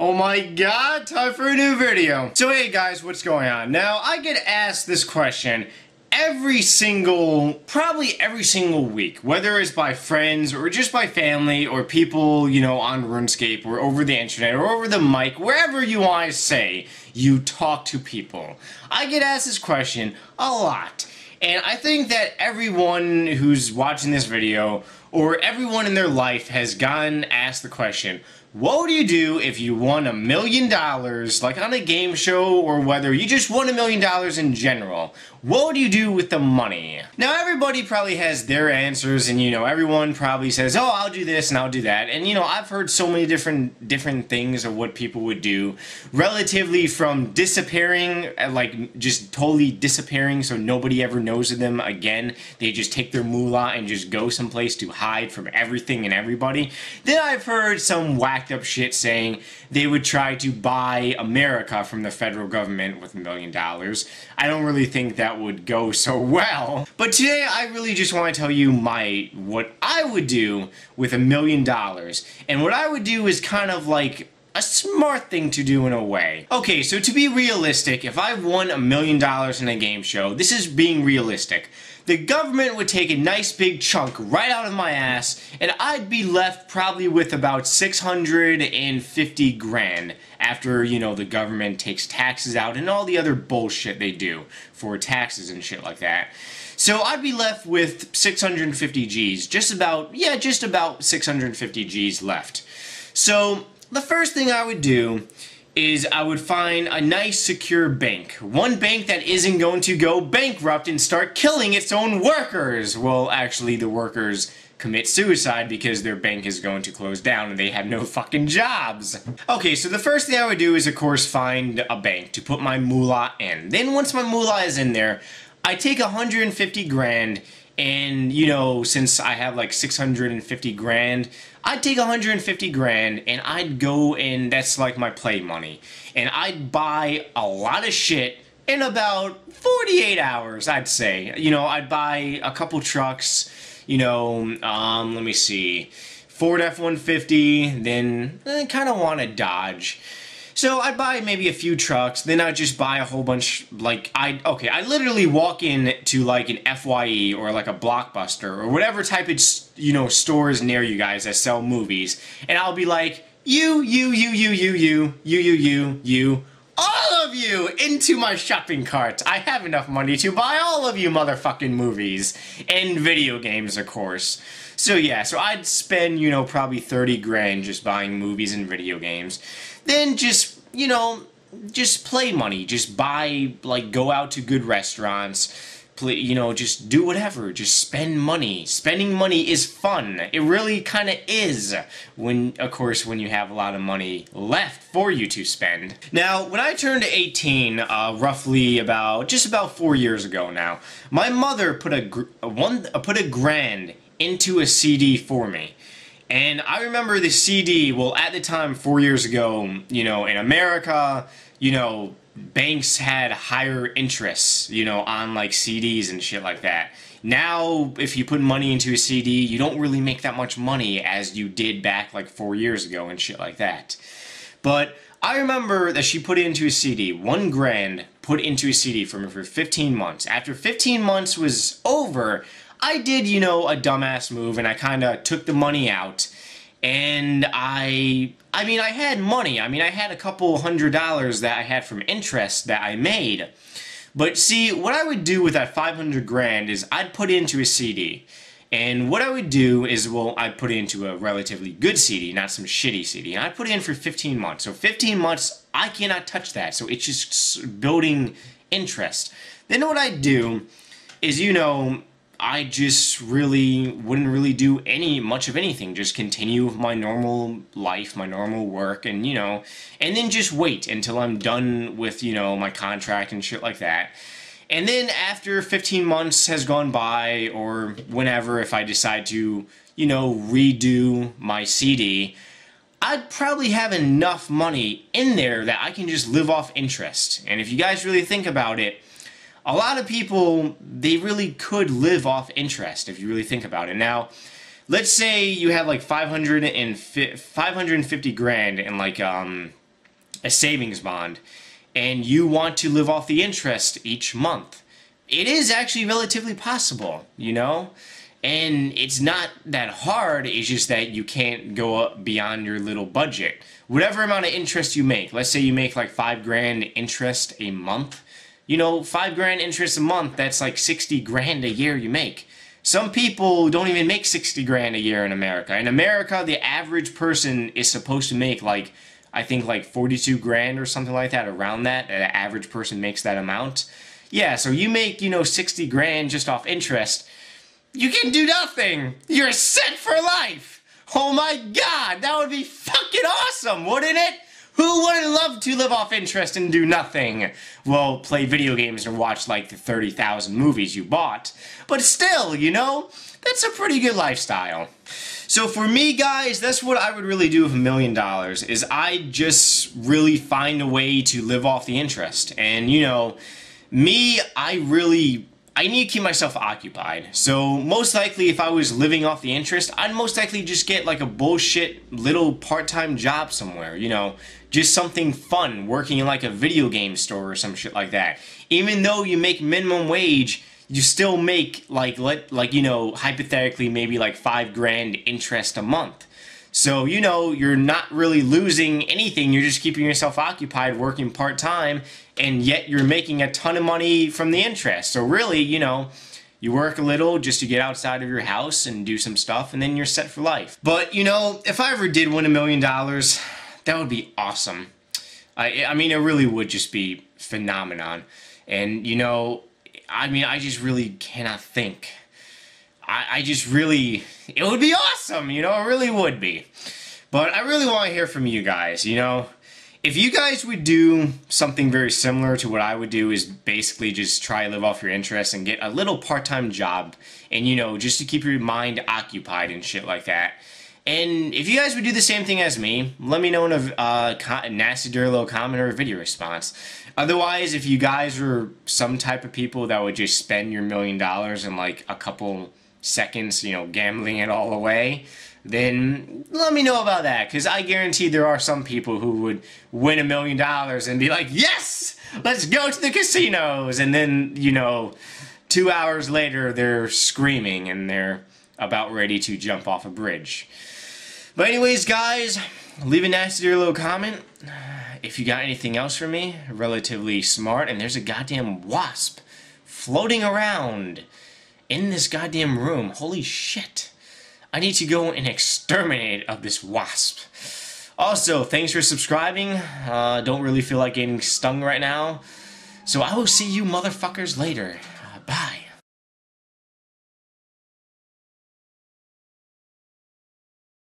Oh my god, time for a new video. So hey guys, what's going on? Now, I get asked this question probably every single week, whether it's by friends or just by family or people, on RuneScape or over the internet or over the mic, wherever you want to say you talk to people. I get asked this question a lot. And I think that everyone who's watching this video or everyone in their life has gotten asked the question, what would you do if you won $1 million, like on a game show, or whether you just won $1 million in general? What would you do with the money? Now, everybody probably has their answers, and everyone probably says, oh, I'll do this and I'll do that. And I've heard so many different things of what people would do, relatively from disappearing, like just totally disappearing so nobody ever knows of them again. They just take their moolah and just go someplace to hide from everything and everybody. Then I've heard some whacked up shit saying they would try to buy America from the federal government with $1 million. I don't really think that would go so well. But today I really just want to tell you what I would do with $1 million. And what I would do is kind of like a smart thing to do in a way. Okay, so to be realistic, if I won $1 million in a game show, this is being realistic. The government would take a nice big chunk right out of my ass, and I'd be left probably with about 650 grand after, the government takes taxes out and all the other bullshit they do for taxes and shit like that. So I'd be left with 650 G's, just about 650 G's left. So the first thing I would do is I would find a nice secure bank. One bank that isn't going to go bankrupt and start killing its own workers. Well, actually the workers commit suicide because their bank is going to close down and they have no fucking jobs. Okay, so the first thing I would do is of course find a bank to put my moolah in. Then once my moolah is in there, I take 150 grand. And, since I have like 650 grand, I'd take 150 grand and I'd go and that's like my play money. And I'd buy a lot of shit in about 48 hours, I'd say. I'd buy a couple trucks, let me see, Ford F-150, then I kind of want a Dodge. So I'd buy maybe a few trucks, then I'd just buy a whole bunch, I literally walk in to like an FYE or like a Blockbuster or whatever type of, stores near you guys that sell movies, and I'll be like, you, all of you into my shopping cart. I have enough money to buy all of you motherfucking movies and video games, of course. So yeah, so I'd spend, probably 30 grand just buying movies and video games. Then just, just play money. Just buy, go out to good restaurants. Play, just do whatever. Just spend money. Spending money is fun. It really kind of is when you have a lot of money left for you to spend. Now, when I turned 18, roughly just about 4 years ago now, my mother put a grand into a CD for me. And I remember the CD, well, at the time, 4 years ago, in America, banks had higher interests, on like CDs and shit like that. Now, if you put money into a CD, you don't really make that much money as you did back like 4 years ago and shit like that. But I remember that she put it into a CD, 1 grand put into a CD for me for 15 months. After 15 months was over, I did, a dumbass move, and I kind of took the money out, and I had money. I had a couple $100 that I had from interest that I made. But see, what I would do with that 500 grand is I'd put it into a CD. And what I would do is, well, I'd put it into a relatively good CD, not some shitty CD. And I'd put it in for 15 months. So 15 months, I cannot touch that. So it's just building interest. Then what I'd do is, I just wouldn't really do much of anything. Just continue with my normal life, my normal work, and and then just wait until I'm done with, my contract and shit like that. And then after 15 months has gone by, or whenever, if I decide to, redo my CD, I'd probably have enough money in there that I can just live off interest. And if you guys really think about it, a lot of people, they really could live off interest if you really think about it. Now, let's say you have like 550 grand in like a savings bond, and you want to live off the interest each month, it is actually relatively possible, you know? And it's not that hard, it's just that you can't go up beyond your little budget. Whatever amount of interest you make, let's say you make like $5,000 interest a month, you know, $5,000 interest a month, that's like 60 grand a year you make. Some people don't even make 60 grand a year in America. In America, the average person is supposed to make like, I think like 42 grand or something like that, around that. The average person makes that amount. Yeah, so you make, you know, 60 grand just off interest. You can do nothing. You're set for life. Oh my God, that would be fucking awesome, wouldn't it? Who wouldn't love to live off interest and do nothing? Well, play video games and watch like the 30,000 movies you bought. But still, you know, that's a pretty good lifestyle. So for me, guys, that's what I would really do with $1 million, is I'd just really find a way to live off the interest. And, you know, me, I need to keep myself occupied. So most likely if I was living off the interest, I'd most likely just get like a bullshit little part-time job somewhere, you know, just something fun, working in like a video game store or some shit like that. Even though you make minimum wage, you still make like you know, hypothetically maybe like $5,000 interest a month. So, you know, you're not really losing anything, you're just keeping yourself occupied working part-time, and yet you're making a ton of money from the interest. So really, you know, you work a little just to get outside of your house and do some stuff, and then you're set for life. But, you know, if I ever did win $1 million, that would be awesome. I mean, it really would just be phenomenon. And, you know, I mean, I just really cannot think. I just really, it would be awesome, you know, it really would be. But I really want to hear from you guys, you know. If you guys would do something very similar to what I would do, is basically just try to live off your interest and get a little part-time job, and, you know, just to keep your mind occupied and shit like that. And if you guys would do the same thing as me, let me know in a nasty dirty little comment or a video response. Otherwise, if you guys were some type of people that would just spend your $1 million in like a couple seconds, you know, gambling it all away, then let me know about that, because I guarantee there are some people who would win $1 million and be like, yes, let's go to the casinos, and then, you know, 2 hours later they're screaming and they're about ready to jump off a bridge. But anyways, guys, leave a nasty little comment if you got anything else for me. Relatively smart, and there's a goddamn wasp floating around in this goddamn room. Holy shit. I need to go and exterminate of this wasp. Also, thanks for subscribing. Don't really feel like getting stung right now. So I will see you motherfuckers later.